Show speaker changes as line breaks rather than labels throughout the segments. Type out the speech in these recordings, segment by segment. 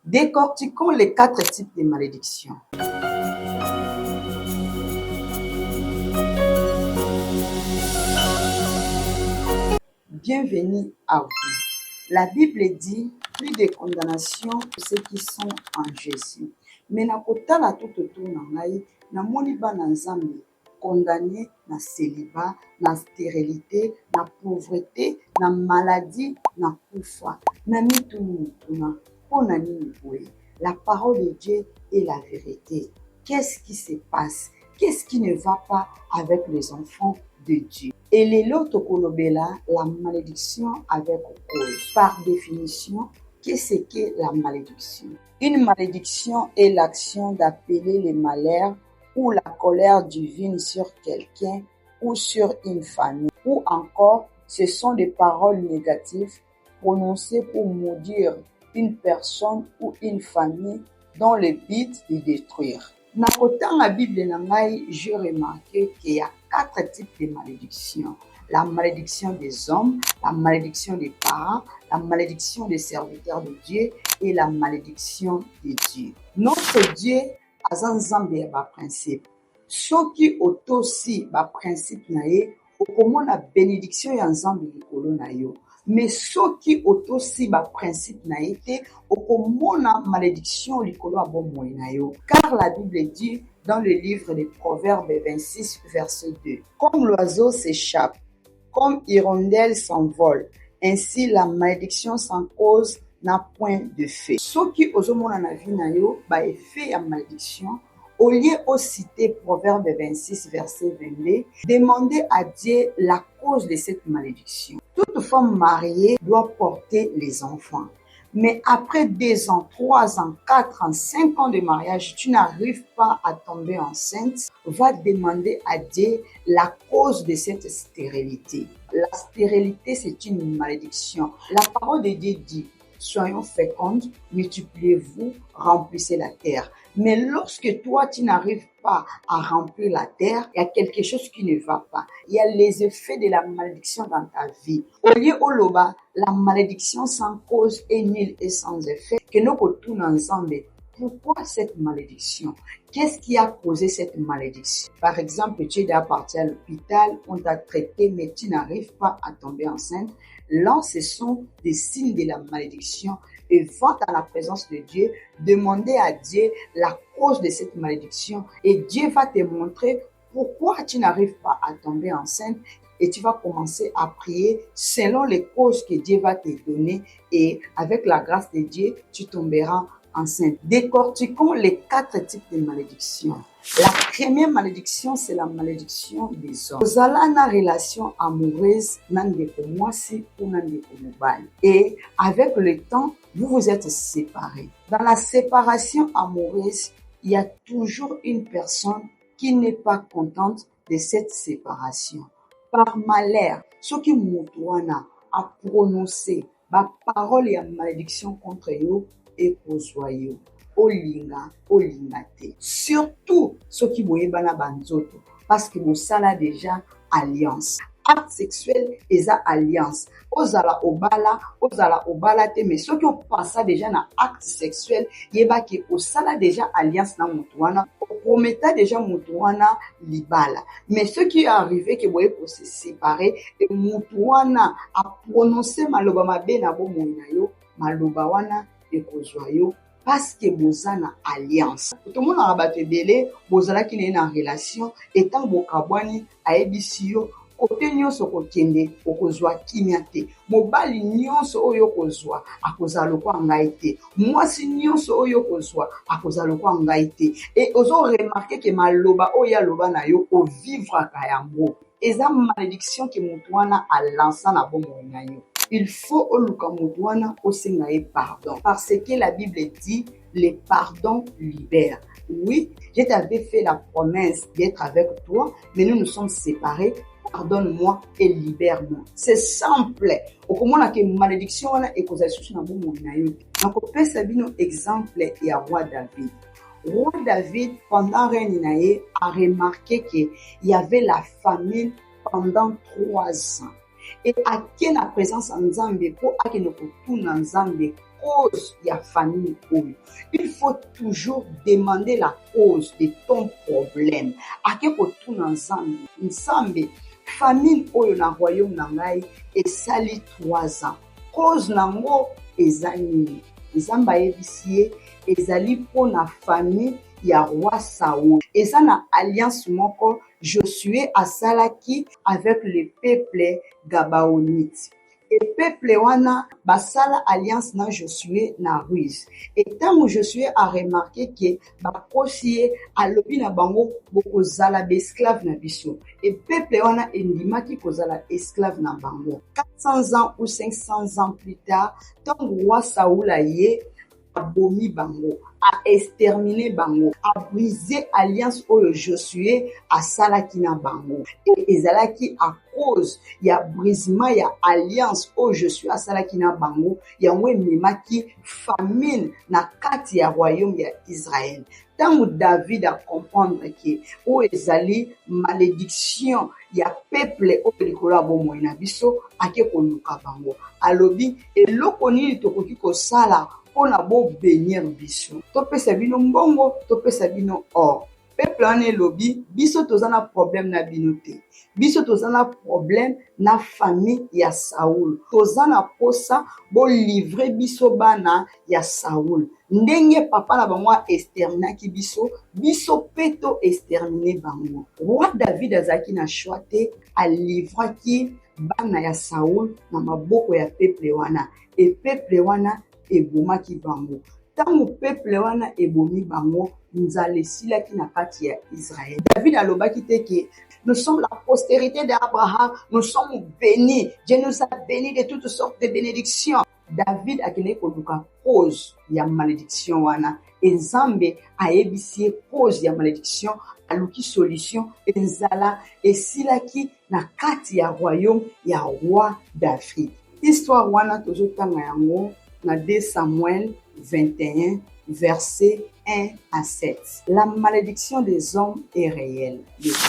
Décortiquons les 4 types de malédictions. Bienvenue à vous. La Bible dit plus de condamnation pour ceux qui sont en Jésus. Mais nakotala tout autour na ngai namoni bana nzambe condamné na célibat, na stérilité, na pauvreté, na maladie, na kufa, na mituna. Pona nini boye? La parole de Dieu est la vérité. Qu'est-ce qui se passe? Qu'est-ce qui ne va pas avec les enfants de Dieu? Et les lots kolobela, la malédiction avec cause. Par définition, qu'est-ce qu'est la malédiction? Une malédiction est l'action d'appeler les malheurs ou la colère divine sur quelqu'un ou sur une famille. Ou encore, ce sont des paroles négatives prononcées pour maudire une personne ou une famille dans le but de détruire. Dans la Bible, j'ai remarqué qu'il y a 4 types de malédictions. La malédiction des hommes, la malédiction des parents, la malédiction des serviteurs de Dieu et la malédiction de Dieu. Notre Dieu a un principe. Ce qui est aussi un principe, c'est la bénédiction et ensemble de mais ce qui est aussi un principe naïté, la malédiction car la Bible dit dans le livre des Proverbes 26, verset 2, comme l'oiseau s'échappe, comme hirondelle s'envole, ainsi la malédiction sans cause n'a point de fait. Ce qui est fait à malédiction, au lieu de citer Proverbe 26, verset 22, demandez à Dieu la cause de cette malédiction. Toute femme mariée doit porter les enfants. Mais après 2 ans, 3 ans, 4 ans, 5 ans de mariage, tu n'arrives pas à tomber enceinte, va demander à Dieu la cause de cette stérilité. La stérilité, c'est une malédiction. La parole de Dieu dit, soyons fécondes, multipliez-vous, remplissez la terre. Mais lorsque toi, tu n'arrives pas à remplir la terre, il y a quelque chose qui ne va pas. Il y a les effets de la malédiction dans ta vie. Au lieu de la malédiction sans cause est nulle et sans effet, que nous retournons ensemble. Pourquoi cette malédiction? Qu'est-ce qui a causé cette malédiction? Par exemple, tu es parti à l'hôpital, on t'a traité, mais tu n'arrives pas à tomber enceinte. Là, ce sont des signes de la malédiction. Et va dans la présence de Dieu, demander à Dieu la cause de cette malédiction. Et Dieu va te montrer pourquoi tu n'arrives pas à tomber enceinte. Et tu vas commencer à prier selon les causes que Dieu va te donner. Et avec la grâce de Dieu, tu tomberas enceinte. Décortiquons les 4 types de malédictions. La première malédiction, c'est la malédiction des hommes. Vous avez une relation amoureuse, et avec le temps, vous vous êtes séparés. Dans la séparation amoureuse, il y a toujours une personne qui n'est pas contente de cette séparation. Par malheur, ce qui moutouana a prononcé ma parole et malédiction contre eux et kozwa olinga olingate. Surtout ceux qui moyebana banzoto parce que mosala déjà alliance. Acte sexuel eza alliance. Ozala obala te, mais ceux qui ont passé déjà na acte sexuel yeba ki osala déjà alliance na mutuana, prometa déjà mutuana libala. Mais ceux qui est arrivé que boye pour se séparer et mutuana a prononcé maloba mabe na bo monayo, maloba wana ekozwa yo parce que bozana alliance. Tout le monde a rabattu belé, bozala qui n'est en relation étant bokabwani aebisi yo kote nyonso kokende okozwa kimia te. Mobali nyonso oyo kozwa akozala lokwa ngai te. Mwasi nyonso oyo kozwa akozala lokwa ngai te. Et ozo remarquer que maloba oya loba na yo o vivre ka yango. Eza malédiction que mutuana a lancé na bomo na yo. Il faut oluka mutuana osengaye pardon parce que la Bible dit les pardons libèrent. Oui, je t'avais fait la promesse d'être avec toi, mais nous nous sommes séparés. Pardonne-moi et libère-moi. C'est simple. Okomona ke malédiction wana ekozali na bomo na yo. Nakopesa bino exemple ya roi David. Roi David pendant règne na ye a remarqué que il y avait la famine pendant 3 ans. et ake na présence ya nzambe mpo akende kotuna nzambe cause ya famille oyo. Il faut toujours demander la cause de ton problème. Ake kotuna nzambe famille oyo na royaume na ngai esali 3 ans. Cause nango eza nini? Nzambe ayebisi ye ezali mpo na famille ya roi Saoul. Eza na alliance moko Josué asalaki avec le peuple gabaonite. Et peuple wana basala alliance na Josué na ruse. Et tant Josué a remarqué que bakosi ye alobi na bango bokozala esclave na biso. Et peuple wana endimaki kozala esclave na bango. 400 ans ou 500 ans plus tard, tant roi Saoul a ye abomi bango, a exterminé bango, a brisé alliance oyo Josué asalaki na bango. Et ezalaki à cause ya brisement ya alliance oyo Josué asalaki na bango, yango ememaki famine na kati ya royaume ya Israël. Tango David a comprendre que oyo ezali malédiction ya peuple oyo likolo ya bomoi na biso, ake koluka bango. Alobi eloko nini tokoki kosala mpona bobenir biso, topesa bino mbongo, topesa bino or. Peuple wana elobi biso toza na problème na bino te, biso toza na problème na famille ya Saoul, toza na posa bolivre biso bana ya Saoul. Ndenge papa na bango exterminaki biso, biso pe to extermine bango. Roi David azalaki na choix te, alivraki bana ya Saoul na maboko ya peuple wana, et peuple wana ebomaki bango. Tango peuple wana ebomi bango, nzala esilaki na kati ya Israël. David alobaki te que nous sommes la postérité d'Abraham, nous sommes bénis, Dieu nous a bénis de toutes sortes de bénédictions. David akende koluka cause ya malédiction wana, Nzambe ayebisi ye cause ya malédiction, aluki solution, nzala esilaki na kati ya royaume ya roi David. Histoire wana tozotanga yango na 2 Samuel 21, versets 1 à 7. La malédiction des hommes est réelle.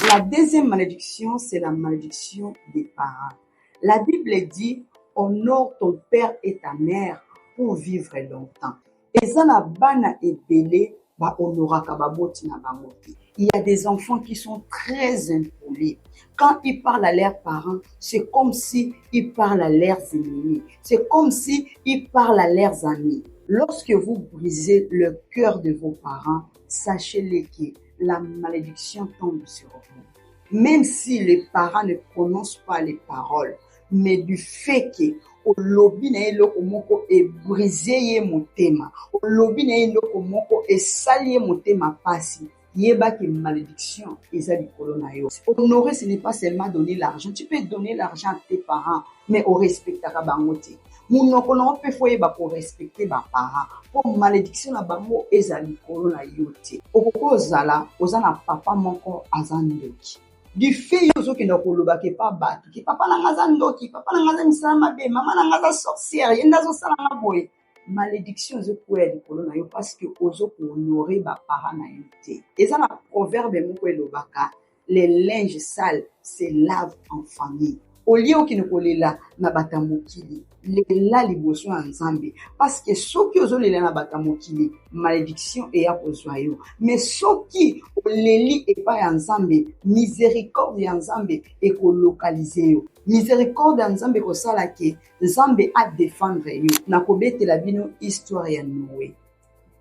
La deuxième malédiction, c'est la malédiction des parents. La Bible dit, honore ton père et ta mère pour vivre longtemps. Eza na bana ebele ba honoraka baboti na bango te. Il y a des enfants qui sont très impolis. Quand ils parlent à leurs parents, c'est comme si ils parlent à leurs ennemis. C'est comme si ils parlent à leurs amis. Lorsque vous brisez le cœur de vos parents, sachez-le que la malédiction tombe sur vous. Même si les parents ne prononcent pas les paroles, mais du fait que olobi na eloko moko ebrise ye motema, olobi na eloko moko esali ye motema pasi, yeba que malédiction eza likolo na yo. Honorer, ce n'est pas seulement donner l'argent. Tu peux donner l'argent à tes parents, mais au respectaka bango te. Munoko na mpe fo yeba ko respecter ba parents. Pour malédiction na bango eza likolo na yo te. Okozala oza na papa moko azandoki. Du fait ozokenda koloba ke pa bato ki papa na ngaza ndoki, papa na ngaza misala mabe, mama na ngaza sorcière, yenda zosala na boye. Malédiction ezokweya likolo na yo parce que ozokohonore bapara na yo te. Eza na proverbe moko elobaka, les linges sales se lavent en famille. Olie okende kolela na bata mokili, lela liboso ya Nzambe, parce que soki ozolela na bata mokili, malédiction eya kozwa yo. Mais soki oleli epai ya Nzambe, miséricorde ya Nzambe ekolokalize yo. Miséricorde ya Nzambe kosala ke Nzambe a défendre yo. Nakobetela bino histoire ya Noé.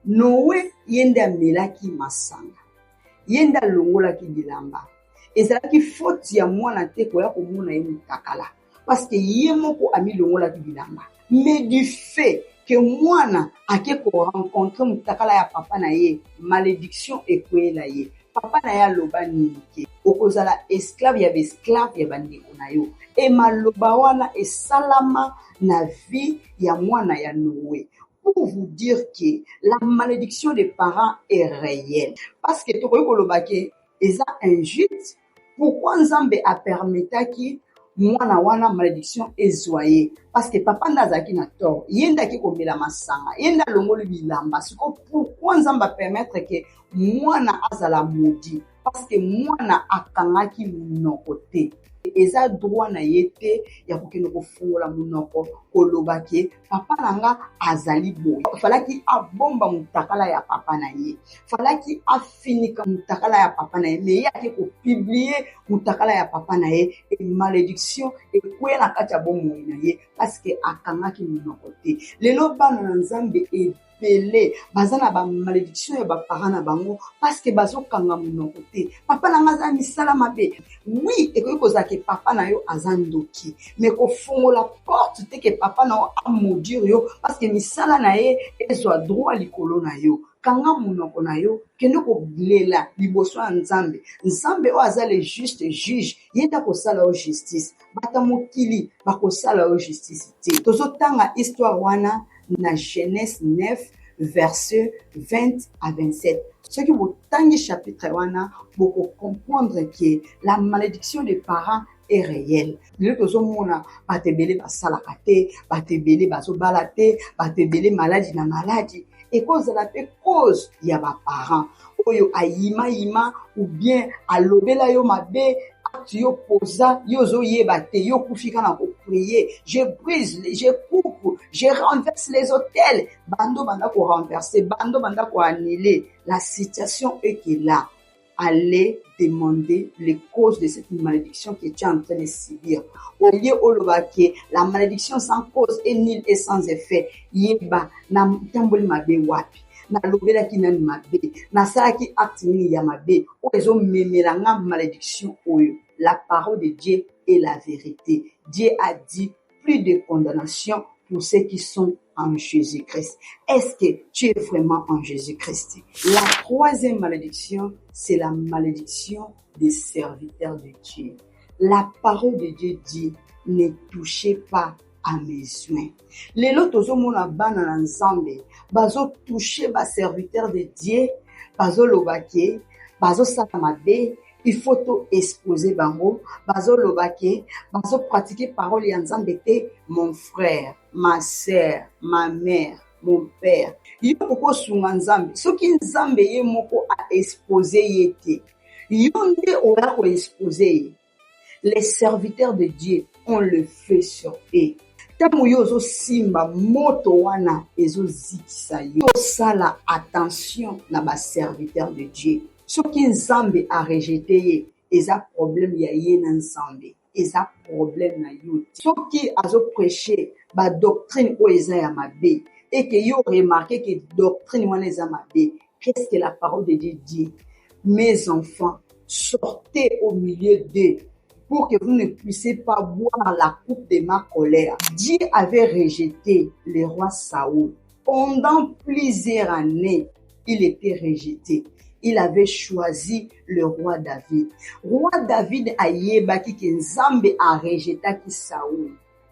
Noé yende amelaki masanga, yende alongolaki bilamba. Ezalaki faute ya mwana te koya komona ye mutakala, parce que ye moko amilongolaki bilamba. Mais du fait que mwana ake ko rencontrer mutakala ya papa na ye, malédiction ekwela ye. Papa na ye aloba nini ke okozala esclave ya esclave ya bandeko na yo. E maloba wana esalama na vie ya mwana ya Noé. Pour vous dire que la malédiction des parents est réelle. Parce que tokoki koloba ke eza injuste. Pourquoi Nzambe a permetaki mwana wana malédiction ezwaye? Parce que papa ndazaki na tort, yenda ki komela masanga, yenda longolo bilamba. Siko pourquoi Nzambe a permettre que mwana azala maudit? Parce que mwana akangaki monoko te. eza droit na ye te ya kokende kofungola monoko koloba ke papa na nga azali boye. Falaki abomba mutakala ya papa na ye, falaki afinika mutakala ya papa na ye, me ye ake kopiblie mutakala ya papa na ye, e malédiction ekwea na kati ya bomoi na ye parceke akangaki monoko te. Lelo bana na Nzambe ebele baza na bamalédiction ya bapara na bango parceke bazokanga monoko te. Papa na nga aza misala mabe, oui ekoki kozala ke papa na yo aza ndoki, me kofungola porte te ke papa na yo amodire yo parceke misala na ye ezwa droit likolo na yo. Kanga monoko na yo, kende kolela liboso ya Nzambe. Nzambe oyo aza le juste juge, ye nde akosala yo justice. Bata mokili bakosala yo justice te. Tozotanga histoire wana na Genèse 9 verset 20 à 27. Ce qui vous tangi chapitre wana, beaucoup comprendre que la malédiction des parents est réelle. Le tozomona batebele basalaka te, batebele bazobala te, batebele maladie na maladie. Et cause la cause ya ba parents oyo ayima ou bien alobela yo mabe acte yo posa yo zo yeba te yo kufika na ko prier, je brise, je coupe, je renverse les autels, bando banda ko renverser, bando banda ko annuler. La situation est que là, allez demander les causes de cette malédiction que tu es en train de subir. Au lieu où la malédiction sans cause est nulle et sans effet, yeba na tamboli mabe wapi, na lobela ki nani mabe, na sala ki acte ni ya mabe, o ezo memelanga malédiction oyo. La parole de Dieu est la vérité. Dieu a dit plus de condamnation pour ceux qui sont en Jésus-Christ. Est-ce que tu es vraiment en Jésus-Christ? La troisième malédiction, c'est la malédiction des serviteurs de Dieu. La parole de Dieu dit, ne touchez pas à mes soins. Les lotos mona bana na Nzambe, bazo toucher ba serviteur de Dieu, bazo lobake, bazo sakamabe, il faut tout exposer bango, bazo lobake, bazo pratiquer parole ya Nzambe te, mon frère, ma sœur, ma mère, mon père. Yo koko sunga Nzambe, soki Nzambe ye moko a exposé yete, yo nde ora ko exposer. Les serviteurs de Dieu ont le feu sur eux. Tamu yo zo simba moto wana ezo zikisa yo. Sala attention na ba serviteur de Dieu. Soki Nzambe a rejeté ye, eza problème ya ye na Nzambe. Eza problème na yo. Soki azo prêcher ba doctrine o eza ya mabe et que yo remarqué que doctrine wana eza mabe, qu'est-ce que la parole de Dieu dit? Mes enfants, sortez au milieu d'eux pour que vous ne puissiez pas boire la coupe de ma colère. Dieu avait rejeté le roi Saoul. Pendant plusieurs années, il était rejeté. Il avait choisi le roi David. Roi David a yebaki que Nzambe a rejeté ki Saoul.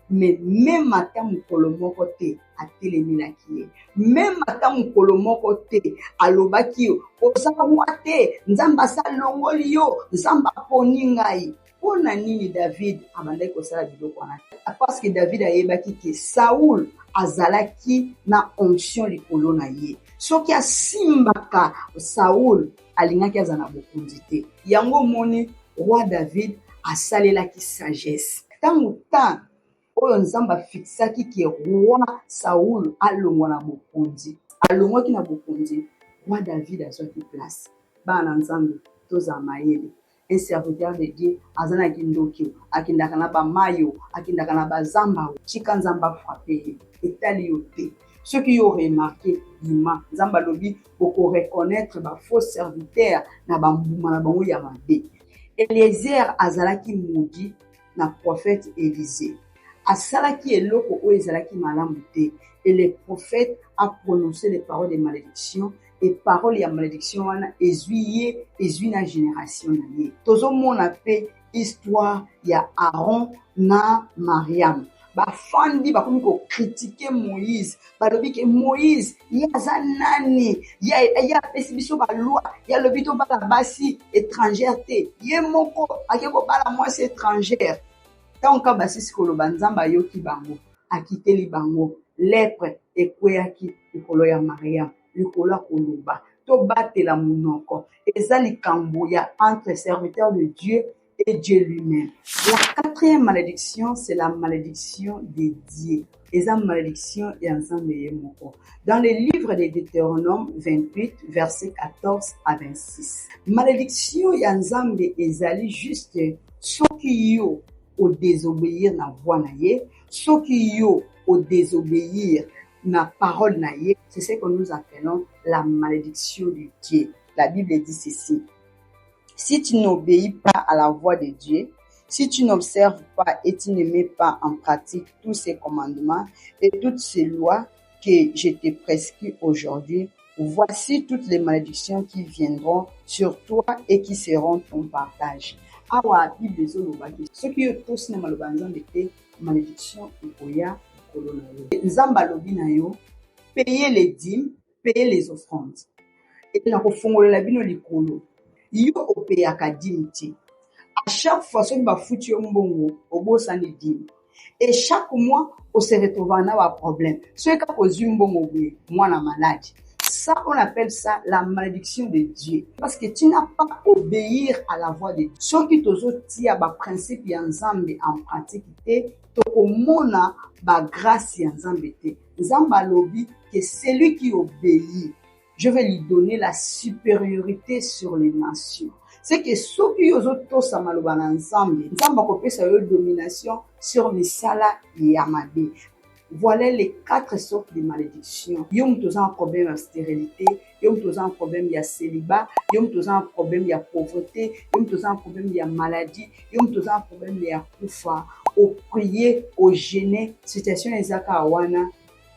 Mais même ata mukolo moko te atelemelaki ye. Même ata mukolo moko te alobaki yo oza roi te, Nzambe asalongoli yo, Nzambe aponi ngai. Pona nini David abandaki kosala biloko wana? Parce que David ayebaki ke Saoul azalaki na onction likolo na ye. Soki asimbaka Saoul alingaki aza na bokonzi te. Yango moni roi David asalelaki sagesse. Tango ta oyo Nzambe afixaki ke roi Saoul alongwa na bokonzi, alongwaki na bokonzi, roi David azwaki place. Bana Nzambe toza mayele. Un serviteur de Dieu azanaki ndoki akindaka na ba mayo, akindaka na ba zamba, chika Nzamba frappé etali yo te. Ceux qui ont remarqué Ima Nzamba lobi boko reconnaître ba faux serviteur na ba mbuma na bango ya mabe. Eliezer azalaki mudi na prophète Élisée. Asalaki eloko o ezalaki malamu te. Et le prophète a prononcé les paroles de malédiction. Et parole ya malédiction wana ezui na génération na ye. Tozo mona pe histoire ya Aaron na Mariam. Ba fandi ba komi ko critiquer Moïse. Ba lobi ke Moïse ya zanani, ya pesi biso ba loi, ya lobi to ba basi étrangère te. Ye moko akeko bala moi c'est étrangère. Tanka basi koloba Nzamba yoki bango, akiteli bango. Lèpre ekweyaki likolo ya Mariam. Likola koloba to batela munoko eza likambo ya entre serviteurs de Dieu et Dieu lui-même. La quatrième malédiction, c'est la malédiction des dieux. Et la malédiction est ensemble. Dans le livre de Deutéronome 28, versets 14 à 26. Malédiction est ensemble ezali juste ceux qui yo au désobéir na voix na ye, ceux qui yo au désobéir na parole na ye, c'est ce que nous appelons la malédiction du Dieu. La Bible dit ceci. Si tu n'obéis pas à la voix de Dieu, si tu n'observes pas et tu ne mets pas en pratique tous ces commandements et toutes ces lois que je te prescris aujourd'hui, voici toutes les malédictions qui viendront sur toi et qui seront ton partage. Awa Bible ezolobaki soki yo tosi na maloba nzambe te malédiction ekoya likolo na yo. Nzambe alobi na yo payer les dîmes, payer les offrandes. Et na kofongolela bino likolo. Yo opeyaka dîme te. À chaque fois soki bafuti yo mbongo obosani dîme. Et chaque mois on se retrouve na ba problème. Soki kaka ozwi mbongo boye mwana malade. Ça, on appelle ça la malédiction de Dieu. Parce que tu n'as pas obéir à la voix de Dieu. Ce qui t'ozotia ba principe ya nzambe en pratique te, tokomona ba grâce ya nzambe te. Nzambe alobi que celui qui obéit, je vais lui donner la supériorité sur les nations. C'est que ceux qui ozotosa maloba na nzambe, nzambe akopesa yo domination sur misala ya mabe. Voilà les 4 sortes de malédictions. Yom tu as un problème de stérilité, yom tu as un problème de célibat, yom tu as un problème de pauvreté, yom tu as un problème de maladie, yom tu as un problème de kufa. Au prier, au jeûner, situation ezaka awana.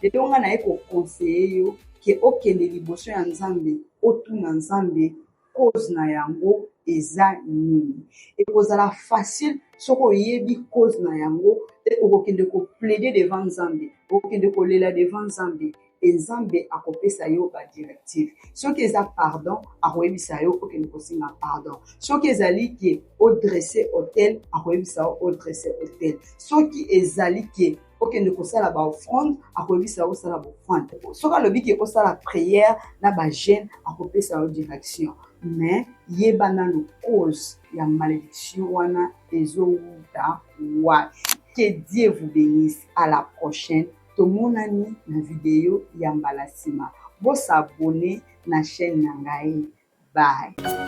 Et donc on a eko conseiller yo que okende liboso ya nzambe, otuna nzambe cause na yango eza nini. Ekozala facile soko yebi cause na yango okokende ko plaider devant nzambe, okokende ko lela devant nzambe, et nzambe akopesa yo ba directive. Soki eza pardon, akoyebisa yo okende kosinga pardon. Soki ezali ke odresser hôtel, akoyebisa yo odresser hôtel. Soki ezali ke okende kosala ba offrande, akoyebisa yo osala ba offrande. Soki alobi ke osala prière na ba jeûne, akopesa yo direction. Mais yeba nanu cause ya malédiction wana ezouta wa. Que Dieu vous bénisse. À la prochaine. Tomonani na vidéo ya mbala sima. Bo s'abonner na chaîne nangaye. Bye.